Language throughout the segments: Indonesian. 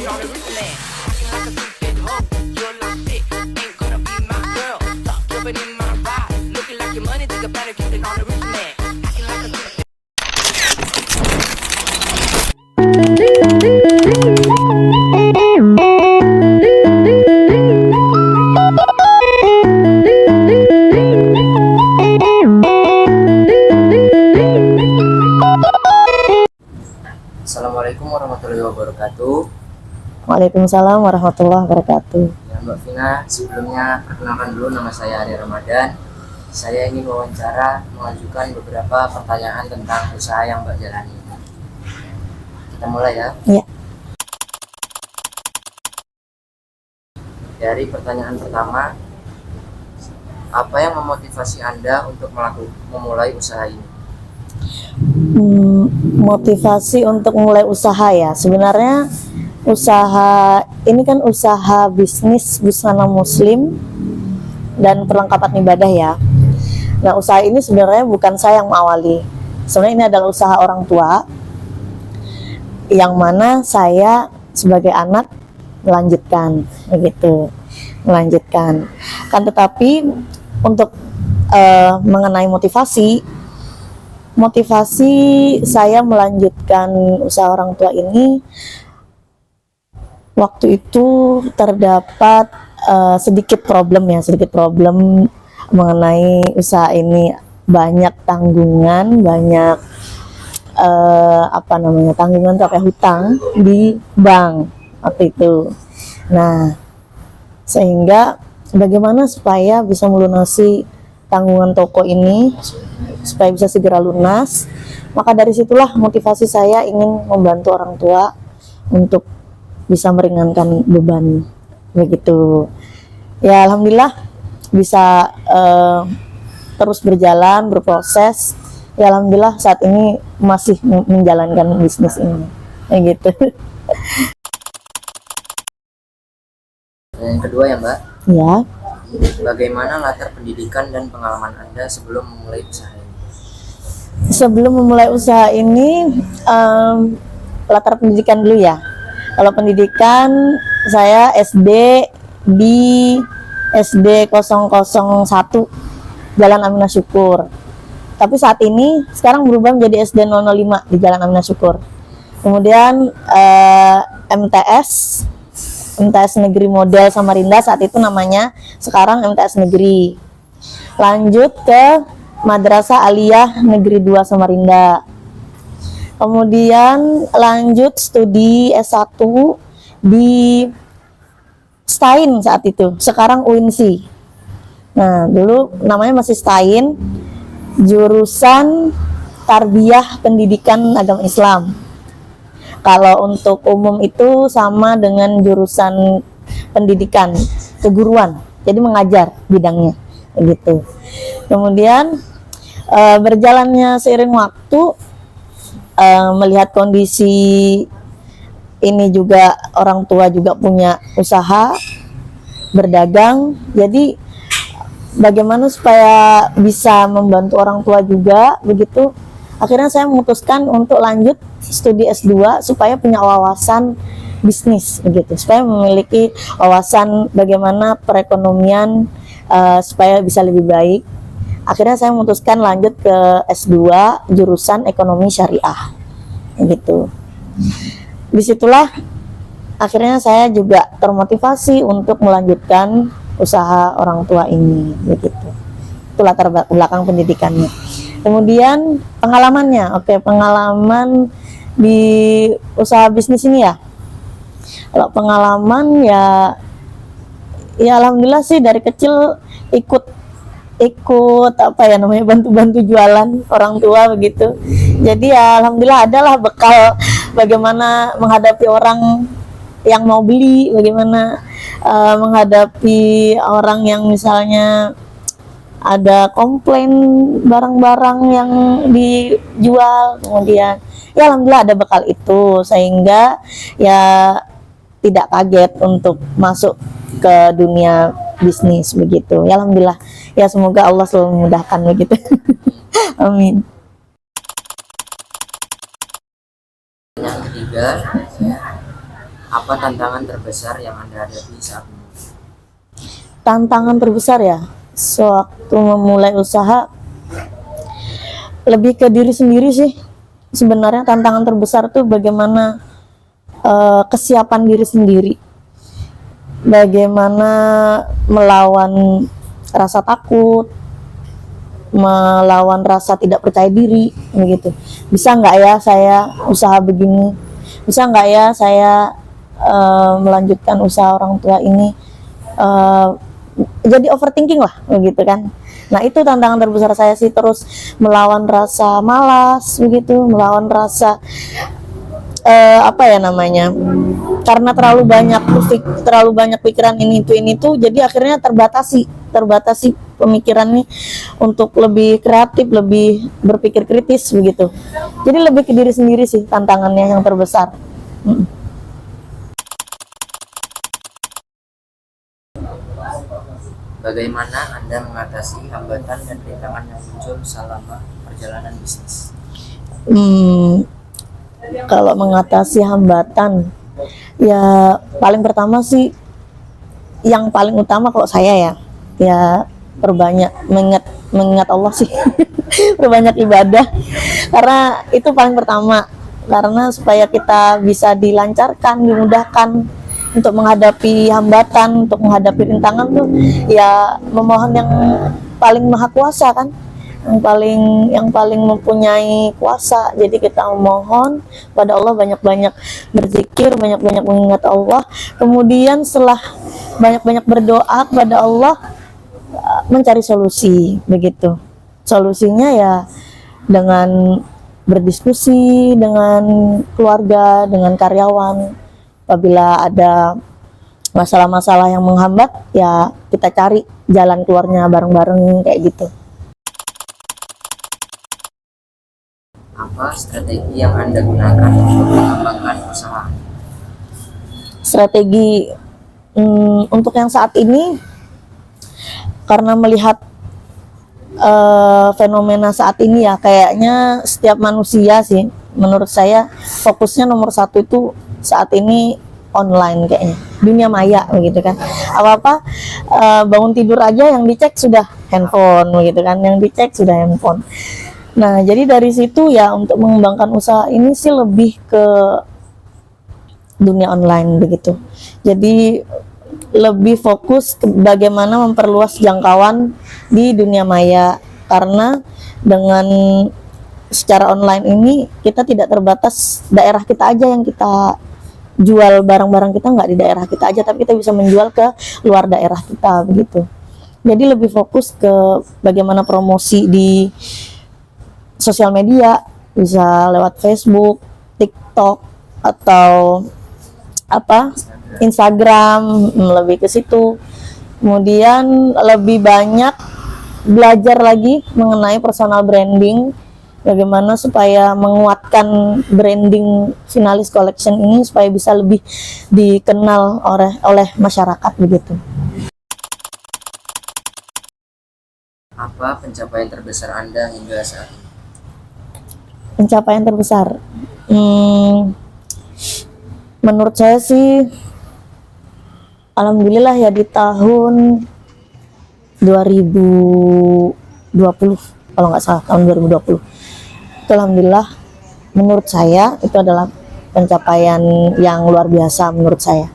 on the roof, man. Acting like a stupid hoe. You're like shit. Ain't gonna be my girl. Stop jumping in my ride. Looking like your money, think I better keep it on the roof, man. Acting like a stupid. Assalamualaikum warahmatullahi wabarakatuh. Waalaikumsalam warahmatullahi wabarakatuh. Ya, Mbak Vina, sebelumnya perkenalkan dulu, nama saya Ari Ramadan. Saya ingin wawancara mengajukan beberapa pertanyaan tentang usaha yang Mbak jalani. Kita mulai ya. Iya. Dari pertanyaan pertama, apa yang memotivasi Anda untuk memulai usaha ini? Motivasi untuk mulai usaha ya, sebenarnya usaha ini kan usaha bisnis busana muslim dan perlengkapan ibadah ya. Nah, usaha ini sebenarnya bukan saya yang mengawali. Sebenarnya ini adalah usaha orang tua yang mana saya sebagai anak melanjutkan. Kan tetapi untuk mengenai motivasi saya melanjutkan usaha orang tua ini, waktu itu terdapat sedikit problem mengenai usaha ini. Banyak tanggungan, tanggungan sampai hutang di bank waktu itu. Nah, sehingga bagaimana supaya bisa melunasi tanggungan toko ini supaya bisa segera lunas, maka dari situlah motivasi saya ingin membantu orang tua untuk bisa meringankan beban begitu. Ya, alhamdulillah bisa terus berjalan, berproses. Ya, alhamdulillah saat ini masih menjalankan bisnis ini gitu. Yang kedua ya, Mbak. Ya. Bagaimana latar pendidikan dan pengalaman Anda sebelum memulai usaha ini? Sebelum memulai usaha ini, latar pendidikan dulu ya. Kalau pendidikan, saya SD di SD 001 Jalan Aminah Syukur. Tapi saat ini sekarang berubah menjadi SD 005 di Jalan Aminah Syukur. Kemudian MTS Negeri Model Samarinda saat itu namanya, sekarang MTS Negeri. Lanjut ke Madrasah Aliyah Negeri 2 Samarinda. Kemudian lanjut studi S1 di STAIN saat itu, sekarang UINSI. Nah, dulu namanya masih STAIN, jurusan Tarbiyah Pendidikan Agama Islam. Kalau untuk umum itu sama dengan jurusan pendidikan keguruan, jadi mengajar bidangnya begitu. Kemudian berjalannya seiring waktu, melihat kondisi ini juga orang tua juga punya usaha berdagang, jadi bagaimana supaya bisa membantu orang tua juga begitu. Akhirnya saya memutuskan untuk lanjut studi S2 supaya punya wawasan bisnis begitu, supaya memiliki wawasan bagaimana perekonomian supaya bisa lebih baik. Akhirnya saya memutuskan lanjut ke S2 jurusan Ekonomi Syariah gitu. Disitulah akhirnya saya juga termotivasi untuk melanjutkan usaha orang tua ini begitu. Itu latar belakang pendidikannya. Kemudian pengalamannya, pengalaman di usaha bisnis ini ya. Kalau pengalaman ya alhamdulillah sih dari kecil ikut bantu-bantu jualan orang tua begitu. Jadi ya alhamdulillah adalah bekal bagaimana menghadapi orang yang mau beli, bagaimana menghadapi orang yang misalnya ada komplain barang-barang yang dijual. Kemudian ya alhamdulillah ada bekal itu, sehingga ya tidak kaget untuk masuk ke dunia bisnis begitu. Ya alhamdulillah, ya semoga Allah selalu memudahkan begitu. Amin. Yang ketiga, Apa tantangan terbesar yang Anda hadapi saat ini? Tantangan terbesar ya, sewaktu memulai usaha lebih ke diri sendiri sih. Sebenarnya tantangan terbesar tuh bagaimana kesiapan diri sendiri, bagaimana melawan rasa takut, melawan rasa tidak percaya diri, begitu. Bisa nggak ya saya usaha begini? Bisa nggak ya saya melanjutkan usaha orang tua ini? Jadi overthinking lah, begitu kan. Nah itu tantangan terbesar saya sih, terus melawan rasa malas, begitu, melawan rasa apa ya namanya, karena terlalu banyak pikiran ini itu, jadi akhirnya terbatasi pemikirannya untuk lebih kreatif, lebih berpikir kritis, begitu. Jadi lebih ke diri sendiri sih tantangannya yang terbesar. Bagaimana Anda mengatasi hambatan dan rintangan yang muncul selama perjalanan bisnis? Kalau mengatasi hambatan, ya paling pertama sih, yang paling utama kalau saya ya perbanyak mengingat Allah sih. Perbanyak ibadah, karena itu paling pertama, karena supaya kita bisa dilancarkan, dimudahkan untuk menghadapi hambatan, untuk menghadapi rintangan tuh ya memohon yang paling maha kuasa kan, yang paling mempunyai kuasa. Jadi kita memohon pada Allah, banyak-banyak berzikir, banyak-banyak mengingat Allah, kemudian setelah banyak-banyak berdoa kepada Allah, mencari solusi, begitu. Solusinya ya dengan berdiskusi dengan keluarga, dengan karyawan. Apabila ada masalah-masalah yang menghambat, ya kita cari jalan keluarnya bareng-bareng, kayak gitu. Apa strategi yang Anda gunakan untuk mengembangkan usaha? Strategi untuk yang saat ini, karena melihat fenomena saat ini ya, kayaknya setiap manusia sih, menurut saya fokusnya nomor satu itu saat ini online, kayaknya dunia maya, begitu kan. Apa bangun tidur aja yang dicek sudah handphone, begitu kan, yang dicek sudah handphone. Nah jadi dari situ ya, untuk mengembangkan usaha ini sih lebih ke dunia online, begitu. Jadi lebih fokus ke bagaimana memperluas jangkauan di dunia maya, karena dengan secara online ini kita tidak terbatas daerah kita aja yang kita jual, barang-barang kita nggak di daerah kita aja, tapi kita bisa menjual ke luar daerah kita, begitu. Jadi lebih fokus ke bagaimana promosi di sosial media, bisa lewat Facebook, TikTok, atau Instagram, lebih ke situ. Kemudian lebih banyak belajar lagi mengenai personal branding, bagaimana supaya menguatkan branding Finalis Collection ini supaya bisa lebih dikenal oleh masyarakat, begitu. Apa pencapaian terbesar Anda hingga saat ini? Pencapaian terbesar, menurut saya sih alhamdulillah ya, di tahun 2020 kalau nggak salah, tahun 2020 itu alhamdulillah menurut saya itu adalah pencapaian yang luar biasa menurut saya,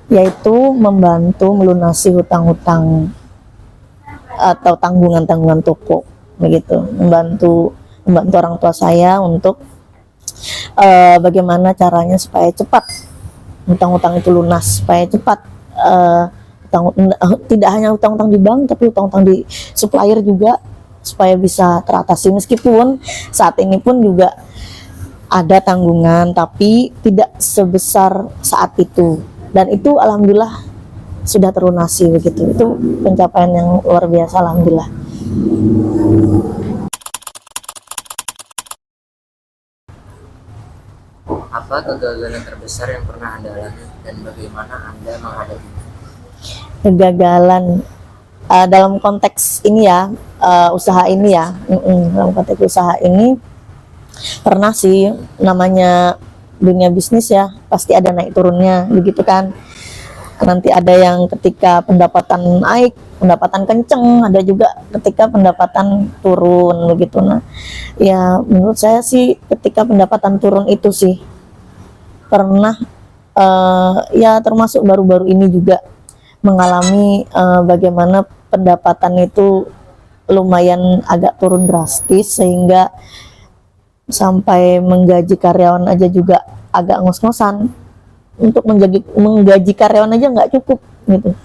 yaitu membantu melunasi hutang-hutang atau tanggungan-tanggungan toko, begitu. Membantu orang tua saya untuk bagaimana caranya supaya cepat hutang-hutang itu lunas, supaya cepat tidak hanya hutang-hutang di bank, tapi hutang-hutang di supplier juga, supaya bisa teratasi. Meskipun saat ini pun juga ada tanggungan, tapi tidak sebesar saat itu, dan itu alhamdulillah sudah terlunasi, begitu. Itu pencapaian yang luar biasa, alhamdulillah. Apa kegagalan terbesar yang pernah Anda alami dan bagaimana Anda menghadapinya? Kegagalan dalam konteks ini ya, usaha ini ya, dalam konteks usaha ini pernah sih, namanya dunia bisnis ya, pasti ada naik turunnya begitu kan. Nanti ada yang ketika pendapatan naik, pendapatan kenceng, ada juga ketika pendapatan turun begitu. Nah, ya menurut saya sih ketika pendapatan turun itu sih pernah ya termasuk baru-baru ini juga mengalami bagaimana pendapatan itu lumayan agak turun drastis sehingga sampai menggaji karyawan aja juga agak ngos-ngosan. Untuk menggaji karyawan aja nggak cukup gitu.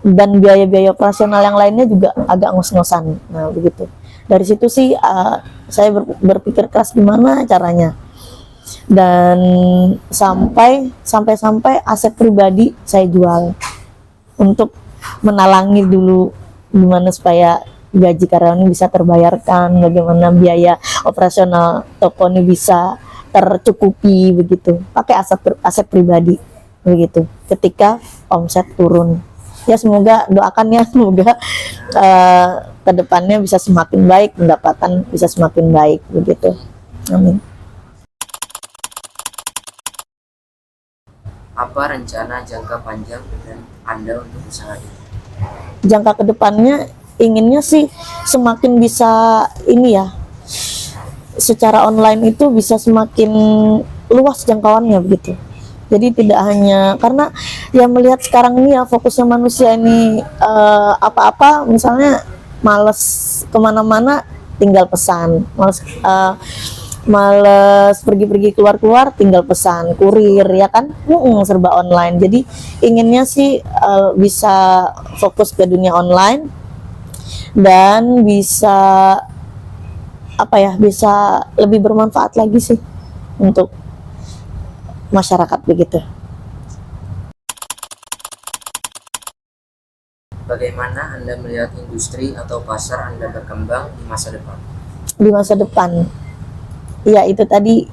Dan biaya-biaya operasional yang lainnya juga agak ngos-ngosan. Nah begitu. Dari situ sih saya berpikir keras gimana caranya. Dan sampai aset pribadi saya jual untuk menalangi dulu gimana supaya gaji karyawan ini bisa terbayarkan, bagaimana biaya operasional toko ini bisa tercukupi begitu, pakai aset pribadi begitu ketika omset turun. Ya semoga doakan ya, semoga kedepannya bisa semakin baik, pendapatan bisa semakin baik begitu. Amin. Apa rencana jangka panjang dan Anda untuk usaha ini? Jangka kedepannya inginnya sih semakin bisa ini ya, secara online itu bisa semakin luas jangkauannya begitu. Jadi tidak hanya karena ya melihat sekarang ini ya fokusnya manusia ini apa-apa misalnya males kemana-mana tinggal pesan, males pergi-pergi keluar-keluar tinggal pesan kurir ya kan, serba online. Jadi inginnya sih bisa fokus ke dunia online dan bisa bisa lebih bermanfaat lagi sih untuk masyarakat begitu. Bagaimana Anda melihat industri atau pasar Anda berkembang di masa depan? Di masa depan, ya itu tadi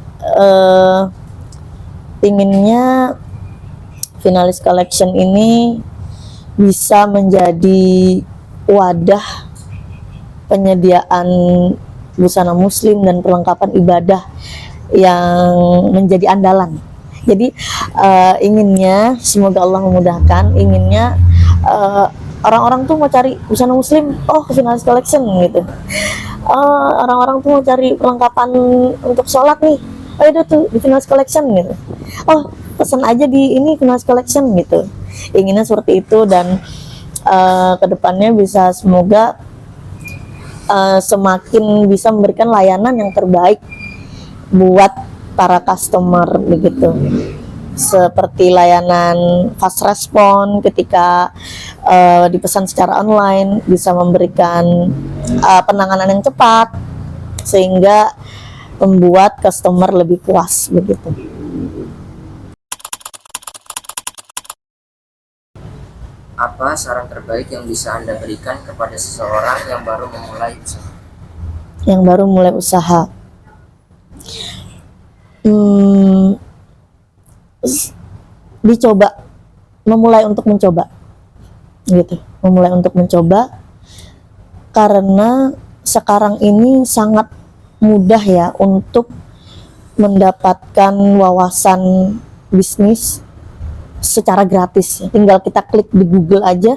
inginnya Finalis Collection ini bisa menjadi wadah penyediaan busana muslim dan perlengkapan ibadah yang menjadi andalan. Jadi inginnya, semoga Allah memudahkan, inginnya orang-orang tuh mau cari busana muslim, oh ke Finalis Collection gitu. Orang-orang tuh mau cari perlengkapan untuk sholat nih, oh itu tuh di Finalis Collection gitu. Oh pesan aja di ini Finalis Collection gitu. Inginnya seperti itu dan kedepannya bisa semoga semakin bisa memberikan layanan yang terbaik buat para customer begitu, seperti layanan fast respon ketika dipesan secara online, bisa memberikan penanganan yang cepat sehingga membuat customer lebih puas begitu. Apa saran terbaik yang bisa Anda berikan kepada seseorang yang baru memulai usaha? Yang baru mulai usaha, dicoba, memulai untuk mencoba, gitu. Memulai untuk mencoba, karena sekarang ini sangat mudah ya untuk mendapatkan wawasan bisnis secara gratis. Tinggal kita klik di Google aja,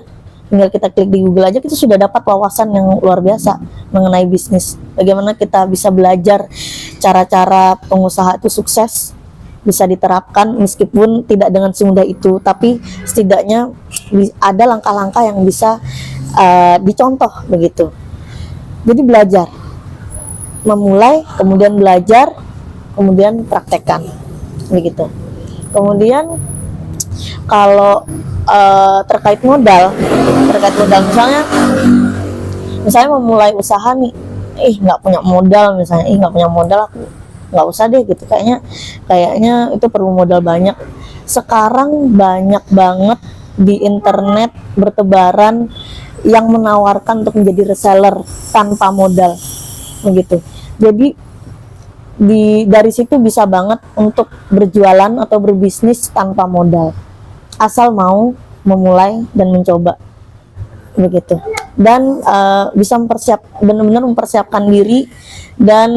kita sudah dapat wawasan yang luar biasa mengenai bisnis. Bagaimana kita bisa belajar cara-cara pengusaha itu sukses, bisa diterapkan meskipun tidak dengan semudah itu, tapi setidaknya ada langkah-langkah yang bisa dicontoh begitu. Jadi belajar, memulai, kemudian belajar, kemudian praktekkan begitu. Kemudian kalau terkait modal misalnya memulai usaha nih, nggak punya modal misalnya, aku nggak usah deh gitu, kayaknya itu perlu modal banyak. Sekarang banyak banget di internet bertebaran yang menawarkan untuk menjadi reseller tanpa modal begitu. Jadi dari situ bisa banget untuk berjualan atau berbisnis tanpa modal, asal mau memulai dan mencoba begitu. Dan bisa benar-benar mempersiapkan diri dan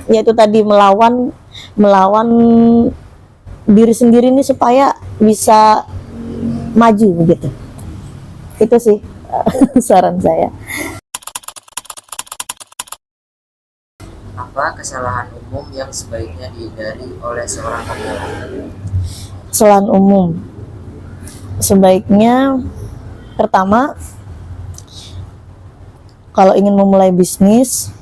yaitu tadi melawan melawan diri sendiri nih supaya bisa maju begitu. Itu sih saran saya. Apa kesalahan umum yang sebaiknya dihindari oleh seorang pemula? Kesalahan umum sebaiknya, pertama, kalau ingin memulai bisnis,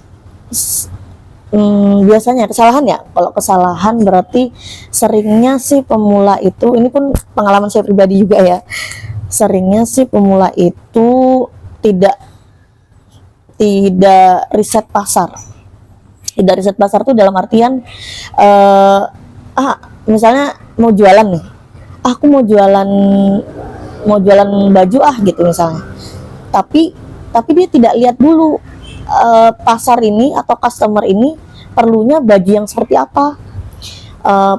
biasanya kesalahan ya, kalau kesalahan berarti seringnya sih pemula itu, ini pun pengalaman saya pribadi juga ya, seringnya sih pemula itu tidak riset pasar. Tidak riset pasar tuh dalam artian misalnya mau jualan nih, aku mau jualan baju gitu misalnya, tapi dia tidak lihat dulu pasar ini atau customer ini perlunya baju yang seperti apa,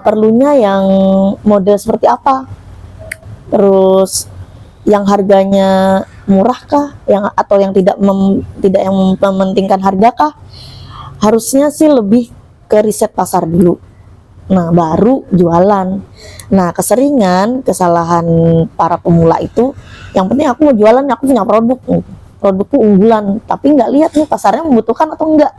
perlunya yang model seperti apa, terus yang harganya murah kah, atau yang tidak yang mementingkan harga kah. Harusnya sih lebih ke riset pasar dulu, nah baru jualan. Nah keseringan kesalahan para pemula itu, yang penting aku mau jualan, aku punya produkku unggulan, tapi nggak lihat nih pasarnya membutuhkan atau enggak,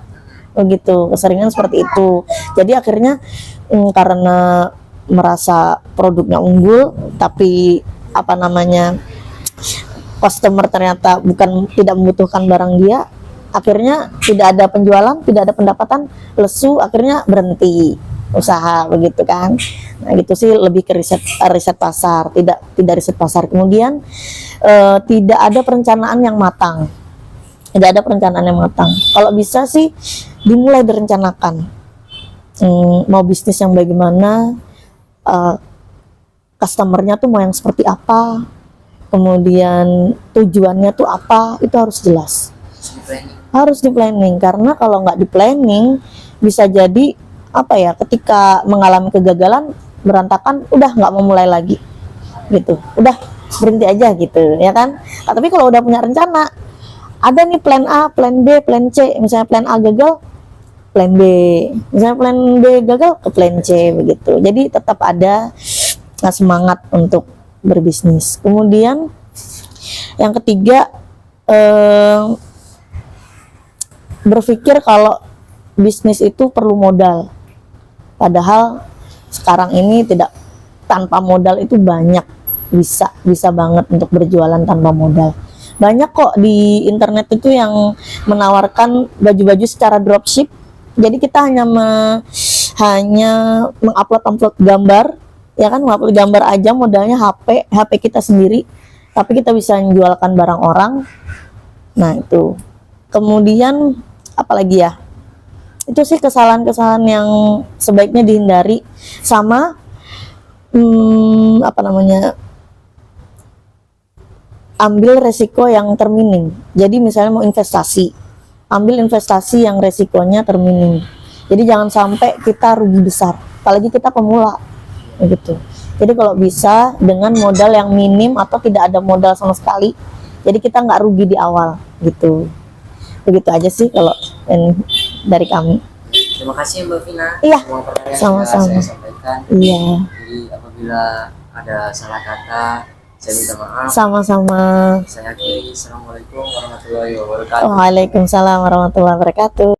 begitu. Keseringan seperti itu. Jadi akhirnya karena merasa produknya unggul, tapi customer ternyata tidak membutuhkan barang dia, akhirnya tidak ada penjualan, tidak ada pendapatan, lesu, akhirnya berhenti usaha, begitu kan. Nah gitu sih, lebih ke riset pasar, tidak riset pasar. Kemudian tidak ada perencanaan yang matang. Kalau bisa sih dimulai direncanakan, mau bisnis yang bagaimana, customernya tuh mau yang seperti apa, kemudian tujuannya tuh apa, itu harus jelas. Harus di planning, karena kalau nggak di planning bisa jadi ketika mengalami kegagalan, berantakan, udah nggak mau mulai lagi gitu, udah berhenti aja gitu ya kan. Nah, tapi kalau udah punya rencana, ada nih plan A, plan B, plan C, misalnya plan A gagal, plan B, misalnya plan B gagal, ke plan C, begitu. Jadi tetap ada semangat untuk berbisnis. Kemudian yang ketiga, berpikir kalau bisnis itu perlu modal, padahal sekarang ini tanpa modal itu banyak, bisa banget untuk berjualan tanpa modal. Banyak kok di internet itu yang menawarkan baju-baju secara dropship. Jadi kita hanya mengupload gambar, ya kan, mengupload gambar aja, modalnya HP kita sendiri, tapi kita bisa menjualkan barang orang. Nah itu. Kemudian apalagi ya, itu sih kesalahan-kesalahan yang sebaiknya dihindari. Sama ambil resiko yang terminim. Jadi misalnya mau investasi, ambil investasi yang resikonya terminim. Jadi jangan sampai kita rugi besar, apalagi kita pemula gitu. Jadi kalau bisa dengan modal yang minim atau tidak ada modal sama sekali, jadi kita nggak rugi di awal gitu. Begitu aja sih kalau ini dari kami. Terima kasih Mbak Vina. Iya, semua pertanyaan sama-sama. sudah saya sampaikan. Iya, Jadi apabila ada salah kata, saya minta maaf. sama-sama. Saya akhiri. Assalamualaikum warahmatullahi wabarakatuh. Waalaikumsalam warahmatullahi wabarakatuh.